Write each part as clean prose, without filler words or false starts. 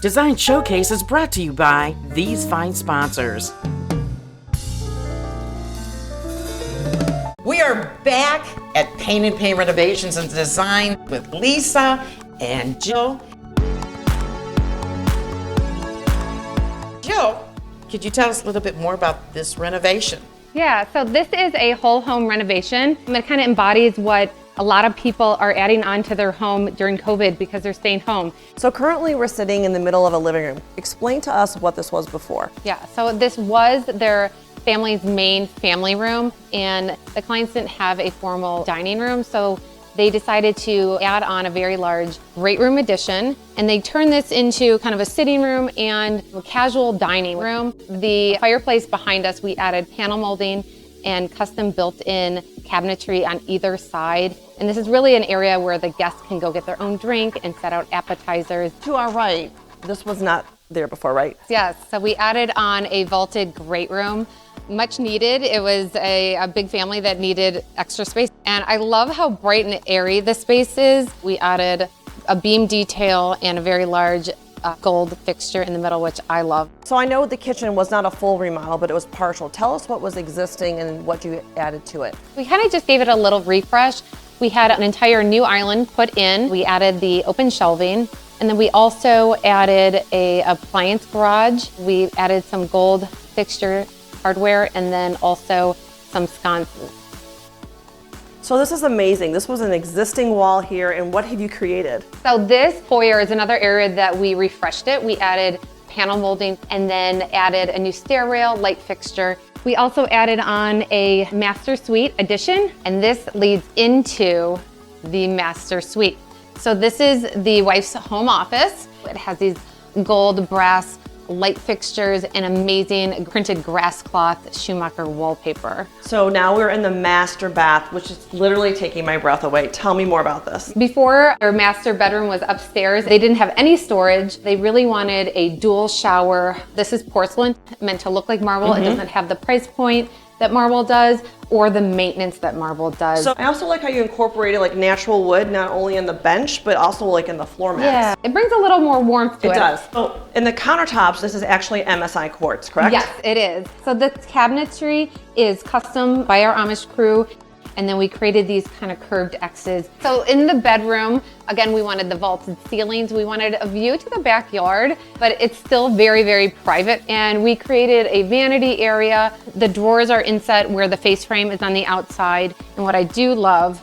Design Showcase is brought to you by these fine sponsors. We are back at Payne Renovations and Design with Lisa and Jill. Jill, could you tell us a little bit more about this renovation? Yeah, so this is a whole home renovation. It kind of embodies what a lot of people are adding on to their home during COVID because they're staying home. So currently we're sitting in the middle of a living room. Explain to us what this was before. Yeah, so this was their family's main family room, and the clients didn't have a formal dining room, so they decided to add on a very large great room addition, and they turned this into kind of a sitting room and a casual dining room. The fireplace behind us, we added panel molding and custom built-in cabinetry on either side. And this is really an area where the guests can go get their own drink and set out appetizers. To our right, this was not there before, right? Yes, so we added on a vaulted great room. Much needed. It was a big family that needed extra space. And I love how bright and airy the space is. We added a beam detail and a very large gold fixture in the middle, which I love. So I know the kitchen was not a full remodel, but it was partial. Tell us what was existing and what you added to it. We kind of just gave it a little refresh. We had an entire new island put in. We added the open shelving, and then we also added a appliance garage. We added some gold fixture hardware and then also some sconces. So this is amazing. This was an existing wall here, and what have you created? So this foyer is another area that we refreshed it. We added panel molding and then added a new stair rail, light fixture. We also added on a master suite addition, and this leads into the master suite. So this is the wife's home office. It has these gold brass light fixtures and amazing printed grass cloth Schumacher wallpaper. So now we're in the master bath, which is literally taking my breath away. Tell me more about this. Before, our master bedroom was upstairs. They didn't have any storage. They really wanted a dual shower. This is porcelain, meant to look like marble. It doesn't have the price point that marble does or the maintenance that marble does. So I also like how you incorporated like natural wood, not only in the bench, but also like in the floor mats. Yeah, it brings a little more warmth to it. It does. Oh, in the countertops, this is actually MSI quartz, correct? Yes, it is. So the cabinetry is custom by our Amish crew, and then we created these kind of curved X's. So in the bedroom, again, we wanted the vaulted ceilings. We wanted a view to the backyard, but it's still very, very private. And we created a vanity area. The drawers are inset where the face frame is on the outside. And what I do love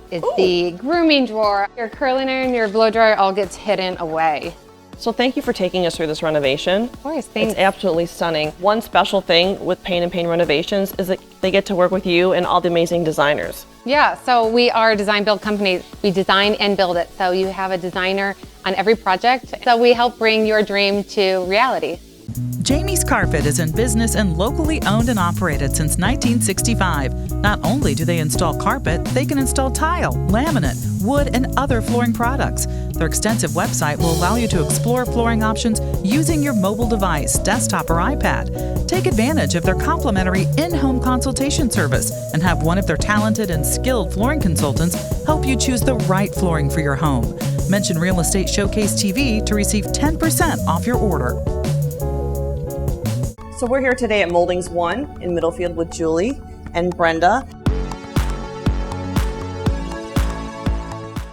is the grooming drawer. Your curling iron, your blow dryer all gets hidden away. So thank you for taking us through this renovation. Of course, thanks. It's absolutely stunning. One special thing with Payne Renovations is that they get to work with you and all the amazing designers. Yeah, so we are a design build company. We design and build it. So you have a designer on every project. So we help bring your dream to reality. Jamie's Carpet is in business and locally owned and operated since 1965. Not only do they install carpet, they can install tile, laminate, wood, and other flooring products. Their extensive website will allow you to explore flooring options using your mobile device, desktop, or iPad. Take advantage of their complimentary in-home consultation service and have one of their talented and skilled flooring consultants help you choose the right flooring for your home. Mention Real Estate Showcase TV to receive 10% off your order. So we're here today at Mouldings 1 in Middlefield with Julie and Brenda.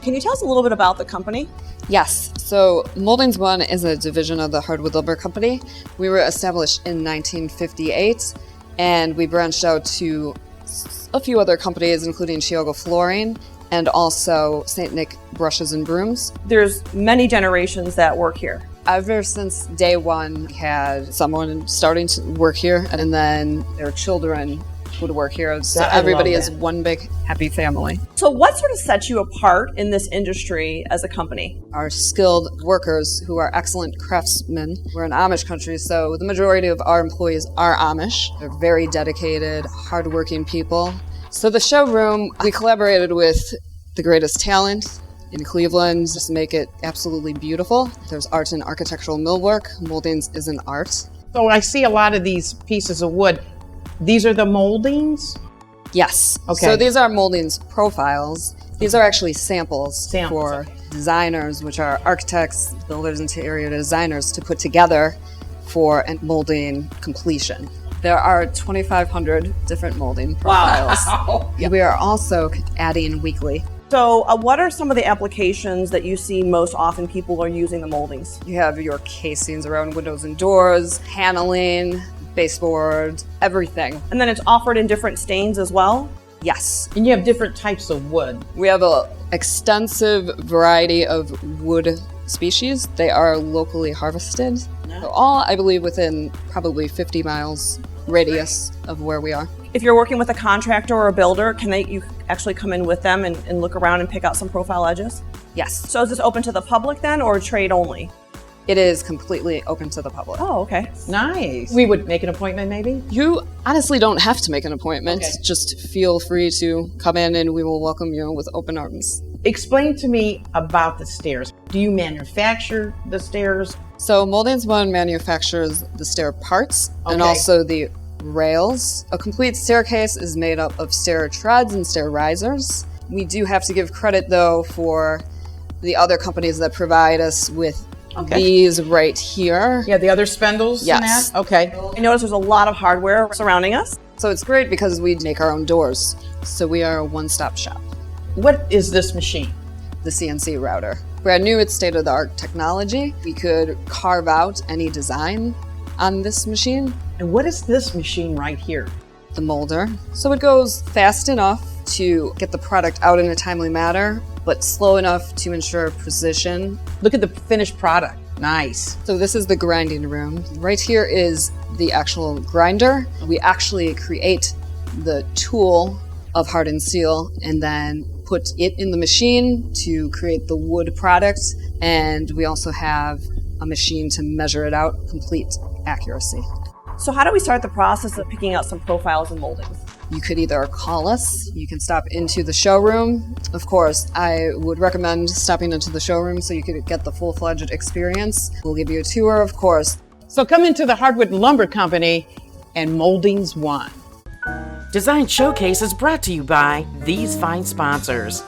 Can you tell us a little bit about the company? Yes, so Mouldings 1 is a division of the Hardwood Lumber Company. We were established in 1958, and we branched out to a few other companies, including Chiogo Flooring and also St. Nick Brushes and Brooms. There's many generations that work here. Ever since day one, we had someone starting to work here, and then their children would work here. So everybody is one big happy family. So what sort of sets you apart in this industry as a company? Our skilled workers who are excellent craftsmen. We're an Amish country, so the majority of our employees are Amish. They're very dedicated, hardworking people. So the showroom, we collaborated with the greatest talent in Cleveland just to make it absolutely beautiful. There's art and architectural millwork. Mouldings is an art. So I see a lot of these pieces of wood. These are the moldings? Yes. Okay. So these are Mouldings profiles. These are actually samples, Samples, for okay. designers, which are architects, builders, interior designers, to put together for a molding completion. There are 2,500 different molding profiles. Wow. We are also adding weekly. So what are some of the applications that you see most often people are using the moldings? You have your casings around windows and doors, paneling, baseboard, everything. And then it's offered in different stains as well? Yes. And you have different types of wood. We have an extensive variety of wood species. They are locally harvested. So all, I believe, within probably 50 miles radius of where we are. If you're working with a contractor or a builder, you actually come in with them and look around and pick out some profile edges? Yes. So is this open to the public then, or trade only? It is completely open to the public. Oh, okay. Nice. We would make an appointment maybe? You honestly don't have to make an appointment. Okay. Just feel free to come in and we will welcome you with open arms. Explain to me about the stairs. Do you manufacture the stairs? So Mouldings One manufactures the stair parts and Okay. also the rails. A complete staircase is made up of stair treads and stair risers. We do have to give credit though for the other companies that provide us with these right here. Yeah, the other spindles Yes. and that? Okay. I notice there's a lot of hardware surrounding us. So it's great because we make our own doors. So we are a one-stop shop. What is this machine? The CNC router. Brand new, it's state-of-the-art technology. We could carve out any design on this machine. And what is this machine right here? The molder. So it goes fast enough to get the product out in a timely manner, but slow enough to ensure precision. Look at the finished product. Nice. So this is the grinding room. Right here is the actual grinder. We actually create the tool of hardened steel and then put it in the machine to create the wood product. And we also have a machine to measure it out, complete accuracy. So how do we start the process of picking out some profiles and moldings? You could either call us, you can stop into the showroom. Of course, I would recommend stopping into the showroom so you could get the full-fledged experience. We'll give you a tour, of course. So come into the Hardwood Lumber Company and Mouldings One. Design Showcase is brought to you by these fine sponsors: